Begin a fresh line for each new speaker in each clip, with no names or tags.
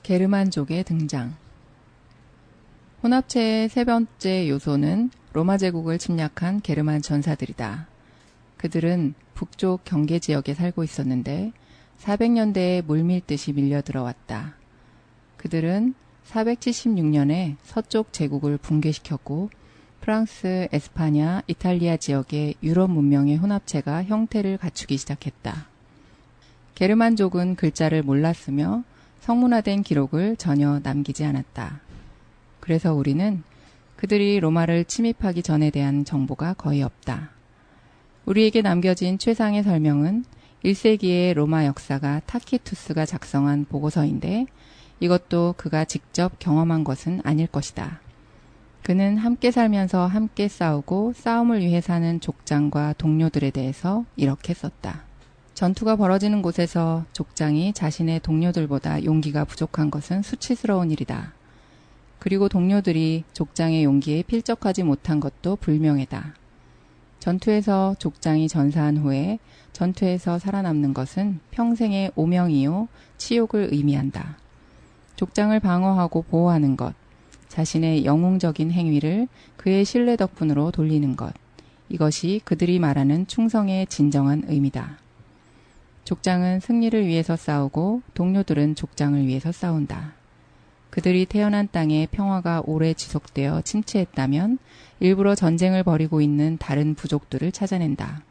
게르만족의 등장. 혼합체의 세 번째 요소는 로마 제국을 침략한 게르만 전사들이다. 그들은 북쪽 경계 지역에 살고 있었는데 400년대에 물밀듯이 밀려들어왔다. 그들은 476년에 서쪽 제국을 붕괴시켰고 프랑스, 에스파냐, 이탈리아 지역의 유럽 문명의 혼합체가 형태를 갖추기 시작했다. 게르만족은 글자를 몰랐으며 성문화된 기록을 전혀 남기지 않았다. 그래서 우리는 그들이 로마를 침입하기 전에 대한 정보가 거의 없다. 우리에게 남겨진 최상의 설명은 1세기의 로마 역사가 타키투스가 작성한 보고서인데 이것도 그가 직접 경험한 것은 아닐 것이다. 그는 함께 살면서 함께 싸우고 싸움을 위해 사는 족장과 동료들에 대해서 이렇게 썼다. 전투가 벌어지는 곳에서 족장이 자신의 동료들보다 용기가 부족한 것은 수치스러운 일이다. 그리고 동료들이 족장의 용기에 필적하지 못한 것도 불명예다. 전투에서 족장이 전사한 후에 전투에서 살아남는 것은 평생의 오명이요 치욕을 의미한다. 족장을 방어하고 보호하는 것, 자신의 영웅적인 행위를 그의 신뢰 덕분으로 돌리는 것, 이것이 그들이 말하는 충성의 진정한 의미다. 족장은 승리를 위해서 싸우고 동료들은 족장을 위해서 싸운다. 그들이 태어난 땅에 평화가 오래 지속되어 침체했다면 일부러 전쟁을 벌이고 있는 다른 부족들을 찾아낸다.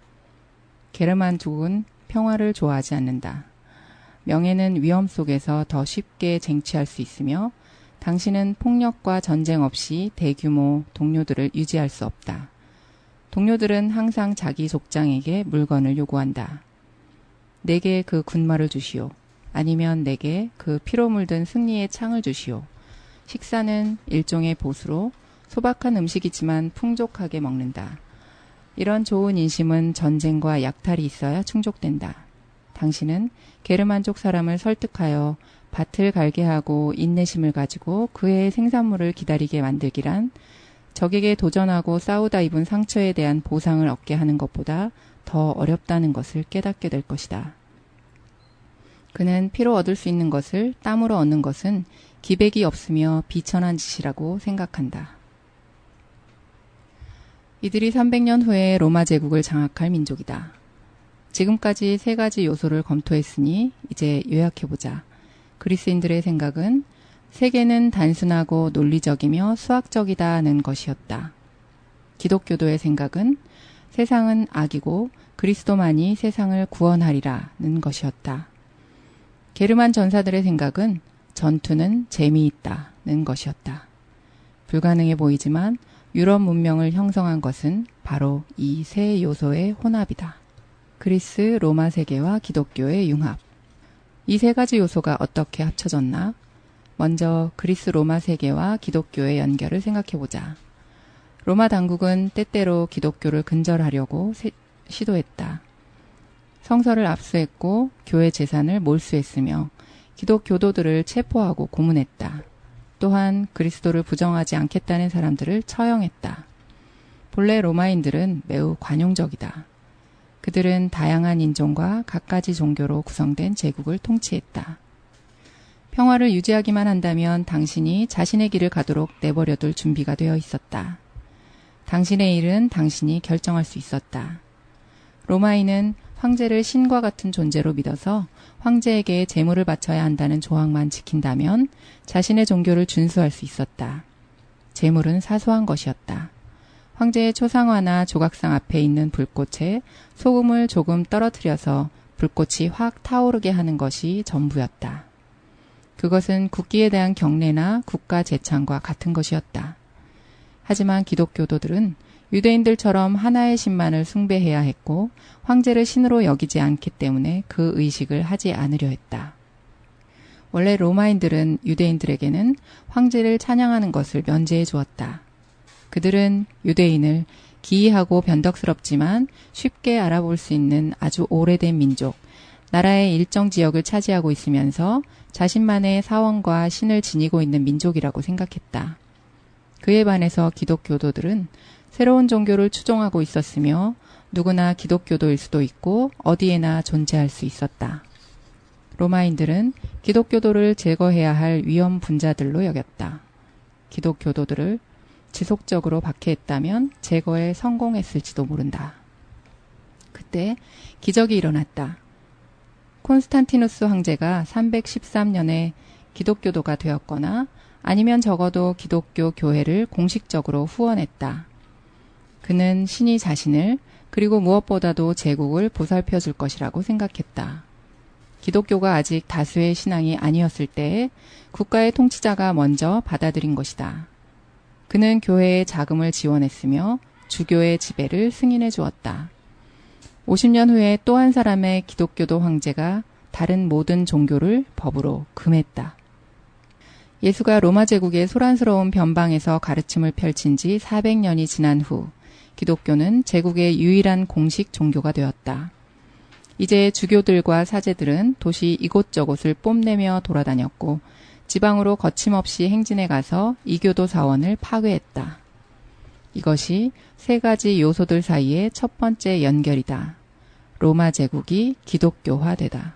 게르만족은 평화를 좋아하지 않는다. 명예는 위험 속에서 더 쉽게 쟁취할 수 있으며 당신은 폭력과 전쟁 없이 대규모 동료들을 유지할 수 없다. 동료들은 항상 자기 족장에게 물건을 요구한다. 내게 그 군말을 주시오. 아니면 내게 그 피로 물든 승리의 창을 주시오. 식사는 일종의 보수로 소박한 음식이지만 풍족하게 먹는다. 이런 좋은 인심은 전쟁과 약탈이 있어야 충족된다. 당신은 게르만족 사람을 설득하여 밭을 갈게 하고 인내심을 가지고 그의 생산물을 기다리게 만들기란 적에게 도전하고 싸우다 입은 상처에 대한 보상을 얻게 하는 것보다 더 어렵다는 것을 깨닫게 될 것이다. 그는 피로 얻을 수 있는 것을 땀으로 얻는 것은 기백이 없으며 비천한 짓이라고 생각한다. 이들이 300년 후에 로마 제국을 장악할 민족이다. 지금까지 세 가지 요소를 검토했으니 이제 요약해보자. 그리스인들의 생각은 세계는 단순하고 논리적이며 수학적이다는 것이었다. 기독교도의 생각은 세상은 악이고 그리스도만이 세상을 구원하리라는 것이었다. 게르만 전사들의 생각은 전투는 재미있다는 것이었다. 불가능해 보이지만 유럽 문명을 형성한 것은 바로 이 세 요소의 혼합이다. 그리스 로마 세계와 기독교의 융합. 이 세 가지 요소가 어떻게 합쳐졌나? 먼저 그리스 로마 세계와 기독교의 연결을 생각해보자. 로마 당국은 때때로 기독교를 근절하려고 시도했다. 성서를 압수했고 교회 재산을 몰수했으며 기독교도들을 체포하고 고문했다. 또한 그리스도를 부정하지 않겠다는 사람들을 처형했다. 본래 로마인들은 매우 관용적이다. 그들은 다양한 인종과 갖가지 종교로 구성된 제국을 통치했다. 평화를 유지하기만 한다면 당신이 자신의 길을 가도록 내버려둘 준비가 되어 있었다. 당신의 일은 당신이 결정할 수 있었다. 로마인은 황제를 신과 같은 존재로 믿어서 황제에게 제물을 바쳐야 한다는 조항만 지킨다면 자신의 종교를 준수할 수 있었다. 제물은 사소한 것이었다. 황제의 초상화나 조각상 앞에 있는 불꽃에 소금을 조금 떨어뜨려서 불꽃이 확 타오르게 하는 것이 전부였다. 그것은 국기에 대한 경례나 국가 제창과 같은 것이었다. 하지만 기독교도들은 유대인들처럼 하나의 신만을 숭배해야 했고 황제를 신으로 여기지 않기 때문에 그 의식을 하지 않으려 했다. 원래 로마인들은 유대인들에게는 황제를 찬양하는 것을 면제해 주었다. 그들은 유대인을 기이하고 변덕스럽지만 쉽게 알아볼 수 있는 아주 오래된 민족, 나라의 일정 지역을 차지하고 있으면서 자신만의 사원과 신을 지니고 있는 민족이라고 생각했다. 그에 반해서 기독교도들은 새로운 종교를 추종하고 있었으며 누구나 기독교도일 수도 있고 어디에나 존재할 수 있었다. 로마인들은 기독교도를 제거해야 할 위험 분자들로 여겼다. 기독교도들을 지속적으로 박해했다면 제거에 성공했을지도 모른다. 그때 기적이 일어났다. 콘스탄티누스 황제가 313년에 기독교도가 되었거나 아니면 적어도 기독교 교회를 공식적으로 후원했다. 그는 신이 자신을 그리고 무엇보다도 제국을 보살펴 줄 것이라고 생각했다. 기독교가 아직 다수의 신앙이 아니었을 때에 국가의 통치자가 먼저 받아들인 것이다. 그는 교회에 자금을 지원했으며 주교의 지배를 승인해 주었다. 50년 후에 또 한 사람의 기독교도 황제가 다른 모든 종교를 법으로 금했다. 예수가 로마 제국의 소란스러운 변방에서 가르침을 펼친 지 400년이 지난 후 기독교는 제국의 유일한 공식 종교가 되었다. 이제 주교들과 사제들은 도시 이곳저곳을 뽐내며 돌아다녔고 지방으로 거침없이 행진해 가서 이교도 사원을 파괴했다. 이것이 세 가지 요소들 사이의 첫 번째 연결이다. 로마 제국이 기독교화되다.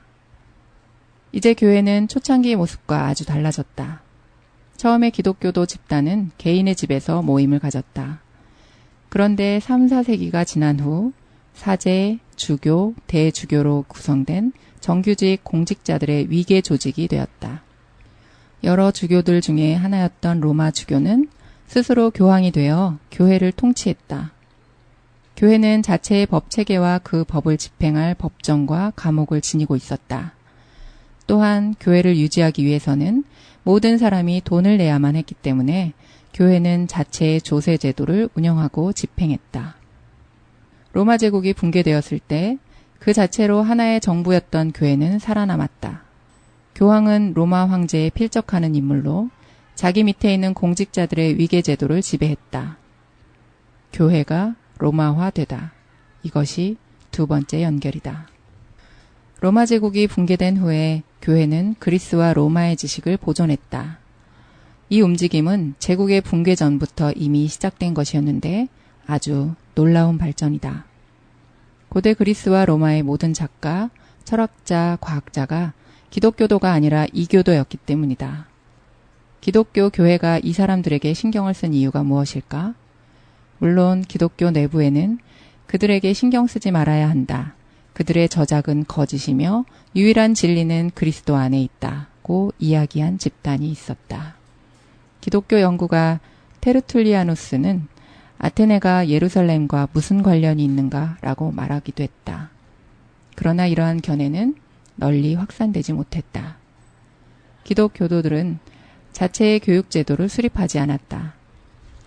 이제 교회는 초창기 모습과 아주 달라졌다. 처음에 기독교도 집단은 개인의 집에서 모임을 가졌다. 그런데 3, 4세기가 지난 후 사제, 주교, 대주교로 구성된 정규직 공직자들의 위계 조직이 되었다. 여러 주교들 중에 하나였던 로마 주교는 스스로 교황이 되어 교회를 통치했다. 교회는 자체의 법 체계와 그 법을 집행할 법정과 감옥을 지니고 있었다. 또한 교회를 유지하기 위해서는 모든 사람이 돈을 내야만 했기 때문에 교회는 자체의 조세 제도를 운영하고 집행했다. 로마 제국이 붕괴되었을 때 그 자체로 하나의 정부였던 교회는 살아남았다. 교황은 로마 황제에 필적하는 인물로 자기 밑에 있는 공직자들의 위계 제도를 지배했다. 교회가 로마화되다. 이것이 두 번째 연결이다. 로마 제국이 붕괴된 후에 교회는 그리스와 로마의 지식을 보존했다. 이 움직임은 제국의 붕괴 전부터 이미 시작된 것이었는데 아주 놀라운 발전이다. 고대 그리스와 로마의 모든 작가, 철학자, 과학자가 기독교도가 아니라 이교도였기 때문이다. 기독교 교회가 이 사람들에게 신경을 쓴 이유가 무엇일까? 물론 기독교 내부에는 그들에게 신경 쓰지 말아야 한다. 그들의 저작은 거짓이며 유일한 진리는 그리스도 안에 있다고 이야기한 집단이 있었다. 기독교 연구가 테르툴리아누스는 아테네가 예루살렘과 무슨 관련이 있는가라고 말하기도 했다. 그러나 이러한 견해는 널리 확산되지 못했다. 기독교도들은 자체의 교육 제도를 수립하지 않았다.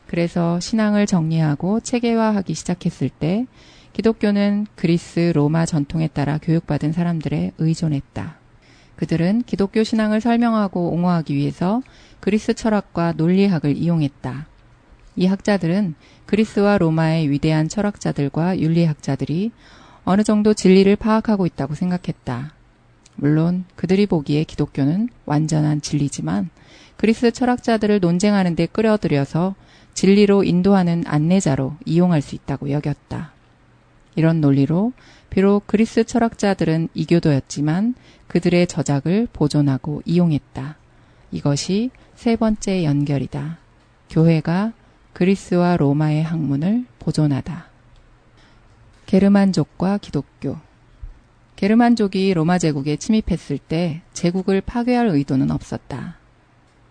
그래서 신앙을 정리하고 체계화하기 시작했을 때 기독교는 그리스, 로마 전통에 따라 교육받은 사람들에 의존했다. 그들은 기독교 신앙을 설명하고 옹호하기 위해서 그리스 철학과 논리학을 이용했다. 이 학자들은 그리스와 로마의 위대한 철학자들과 윤리학자들이 어느 정도 진리를 파악하고 있다고 생각했다. 물론 그들이 보기에 기독교는 완전한 진리지만 그리스 철학자들을 논쟁하는 데 끌어들여서 진리로 인도하는 안내자로 이용할 수 있다고 여겼다. 이런 논리로 비록 그리스 철학자들은 이교도였지만 그들의 저작을 보존하고 이용했다. 이것이 세 번째 연결이다. 교회가 그리스와 로마의 학문을 보존하다. 게르만족과 기독교. 게르만족이 로마 제국에 침입했을 때 제국을 파괴할 의도는 없었다.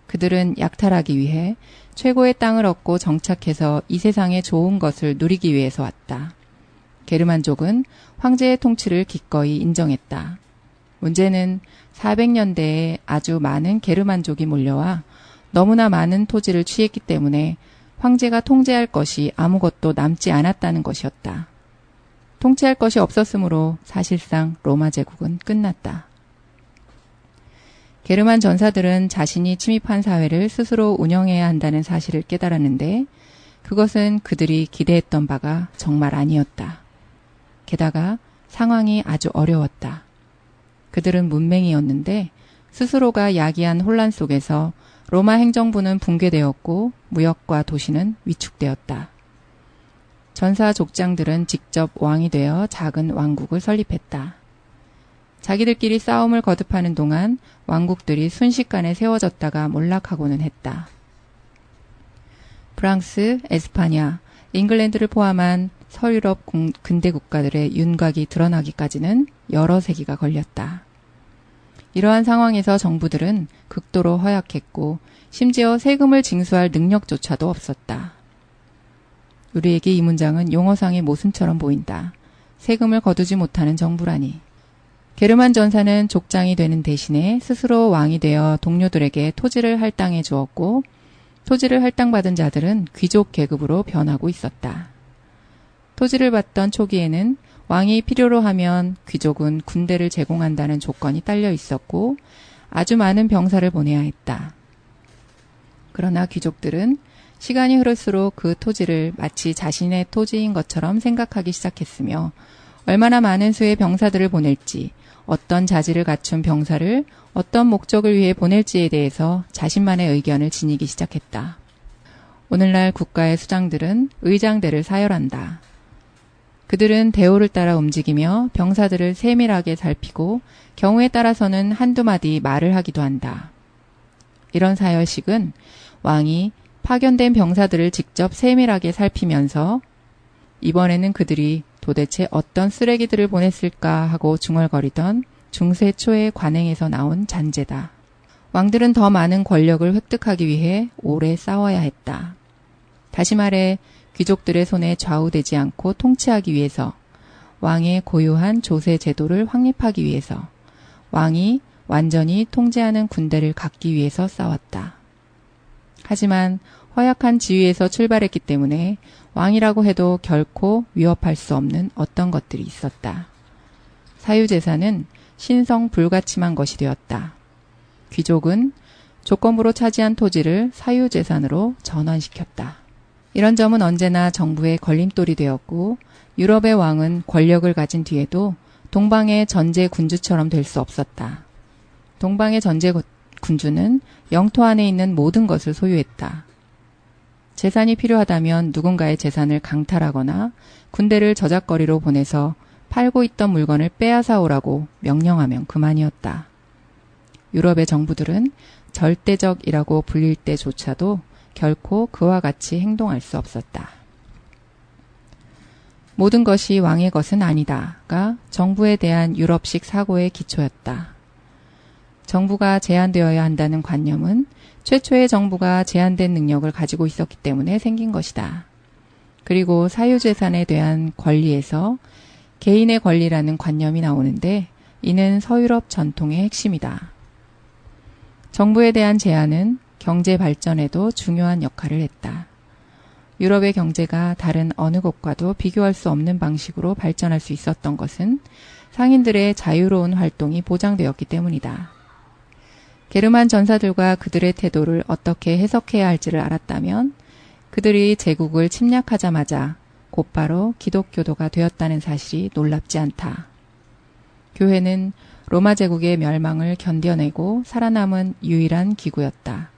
그들은 약탈하기 위해 최고의 땅을 얻고 정착해서 이 세상의 좋은 것을 누리기 위해서 왔다. 게르만족은 황제의 통치를 기꺼이 인정했다. 문제는 400년대에 아주 많은 게르만족이 몰려와 너무나 많은 토지를 취했기 때문에 황제가 통제할 것이 아무것도 남지 않았다는 것이었다. 통치할 것이 없었으므로 사실상 로마 제국은 끝났다. 게르만 전사들은 자신이 침입한 사회를 스스로 운영해야 한다는 사실을 깨달았는데 그것은 그들이 기대했던 바가 정말 아니었다. 게다가 상황이 아주 어려웠다. 그들은 문맹이었는데 스스로가 야기한 혼란 속에서 로마 행정부는 붕괴되었고 무역과 도시는 위축되었다. 전사 족장들은 직접 왕이 되어 작은 왕국을 설립했다. 자기들끼리 싸움을 거듭하는 동안 왕국들이 순식간에 세워졌다가 몰락하고는 했다. 프랑스, 에스파냐, 잉글랜드를 포함한 서유럽 근대 국가들의 윤곽이 드러나기까지는 여러 세기가 걸렸다. 이러한 상황에서 정부들은 극도로 허약했고 심지어 세금을 징수할 능력조차도 없었다. 우리에게 이 문장은 용어상의 모순처럼 보인다. 세금을 거두지 못하는 정부라니. 게르만 전사는 족장이 되는 대신에 스스로 왕이 되어 동료들에게 토지를 할당해 주었고 토지를 할당받은 자들은 귀족 계급으로 변하고 있었다. 토지를 받던 초기에는 왕이 필요로 하면 귀족은 군대를 제공한다는 조건이 딸려 있었고 아주 많은 병사를 보내야 했다. 그러나 귀족들은 시간이 흐를수록 그 토지를 마치 자신의 토지인 것처럼 생각하기 시작했으며 얼마나 많은 수의 병사들을 보낼지, 어떤 자질을 갖춘 병사를 어떤 목적을 위해 보낼지에 대해서 자신만의 의견을 지니기 시작했다. 오늘날 국가의 수장들은 의장대를 사열한다. 그들은 대오를 따라 움직이며 병사들을 세밀하게 살피고 경우에 따라서는 한두 마디 말을 하기도 한다. 이런 사열식은 왕이 파견된 병사들을 직접 세밀하게 살피면서 이번에는 그들이 도대체 어떤 쓰레기들을 보냈을까 하고 중얼거리던 중세 초의 관행에서 나온 잔재다. 왕들은 더 많은 권력을 획득하기 위해 오래 싸워야 했다. 다시 말해 귀족들의 손에 좌우되지 않고 통치하기 위해서, 왕의 고유한 조세 제도를 확립하기 위해서, 왕이 완전히 통제하는 군대를 갖기 위해서 싸웠다. 하지만 허약한 지위에서 출발했기 때문에 왕이라고 해도 결코 위협할 수 없는 어떤 것들이 있었다. 사유재산은 신성 불가침한 것이 되었다. 귀족은 조건부로 차지한 토지를 사유재산으로 전환시켰다. 이런 점은 언제나 정부의 걸림돌이 되었고 유럽의 왕은 권력을 가진 뒤에도 동방의 전제 군주처럼 될 수 없었다. 동방의 전제 군주는 영토 안에 있는 모든 것을 소유했다. 재산이 필요하다면 누군가의 재산을 강탈하거나 군대를 저작거리로 보내서 팔고 있던 물건을 빼앗아 오라고 명령하면 그만이었다. 유럽의 정부들은 절대적이라고 불릴 때조차도 결코 그와 같이 행동할 수 없었다. 모든 것이 왕의 것은 아니다가 정부에 대한 유럽식 사고의 기초였다. 정부가 제한되어야 한다는 관념은 최초의 정부가 제한된 능력을 가지고 있었기 때문에 생긴 것이다. 그리고 사유재산에 대한 권리에서 개인의 권리라는 관념이 나오는데 이는 서유럽 전통의 핵심이다. 정부에 대한 제한은 경제 발전에도 중요한 역할을 했다. 유럽의 경제가 다른 어느 곳과도 비교할 수 없는 방식으로 발전할 수 있었던 것은 상인들의 자유로운 활동이 보장되었기 때문이다. 게르만 전사들과 그들의 태도를 어떻게 해석해야 할지를 알았다면 그들이 제국을 침략하자마자 곧바로 기독교도가 되었다는 사실이 놀랍지 않다. 교회는 로마 제국의 멸망을 견뎌내고 살아남은 유일한 기구였다.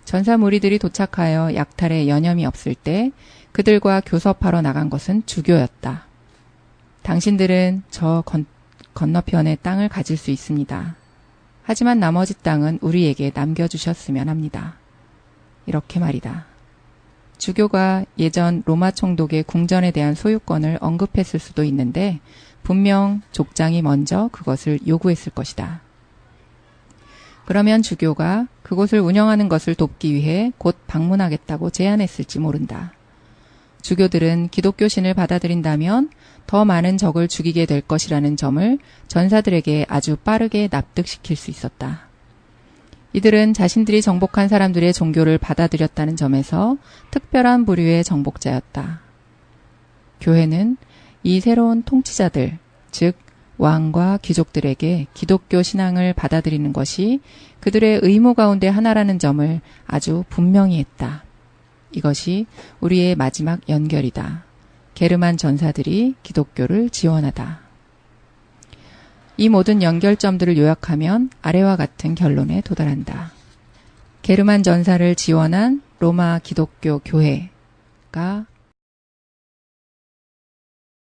전사 무리들이 도착하여 약탈에 여념이 없을 때 그들과 교섭하러 나간 것은 주교였다. 당신들은 저 건너편의 땅을 가질 수 있습니다. 하지만 나머지 땅은 우리에게 남겨주셨으면 합니다. 이렇게 말이다. 주교가 예전 로마 총독의 궁전에 대한 소유권을 언급했을 수도 있는데 분명 족장이 먼저 그것을 요구했을 것이다. 그러면 주교가 그곳을 운영하는 것을 돕기 위해 곧 방문하겠다고 제안했을지 모른다. 주교들은 기독교 신을 받아들인다면 더 많은 적을 죽이게 될 것이라는 점을 전사들에게 아주 빠르게 납득시킬 수 있었다. 이들은 자신들이 정복한 사람들의 종교를 받아들였다는 점에서 특별한 부류의 정복자였다. 교회는 이 새로운 통치자들, 즉 왕과 귀족들에게 기독교 신앙을 받아들이는 것이 그들의 의무 가운데 하나라는 점을 아주 분명히 했다. 이것이 우리의 마지막 연결이다. 게르만 전사들이 기독교를 지원하다. 이 모든 연결점들을 요약하면 아래와 같은 결론에 도달한다. 게르만 전사를 지원한 로마 기독교 교회가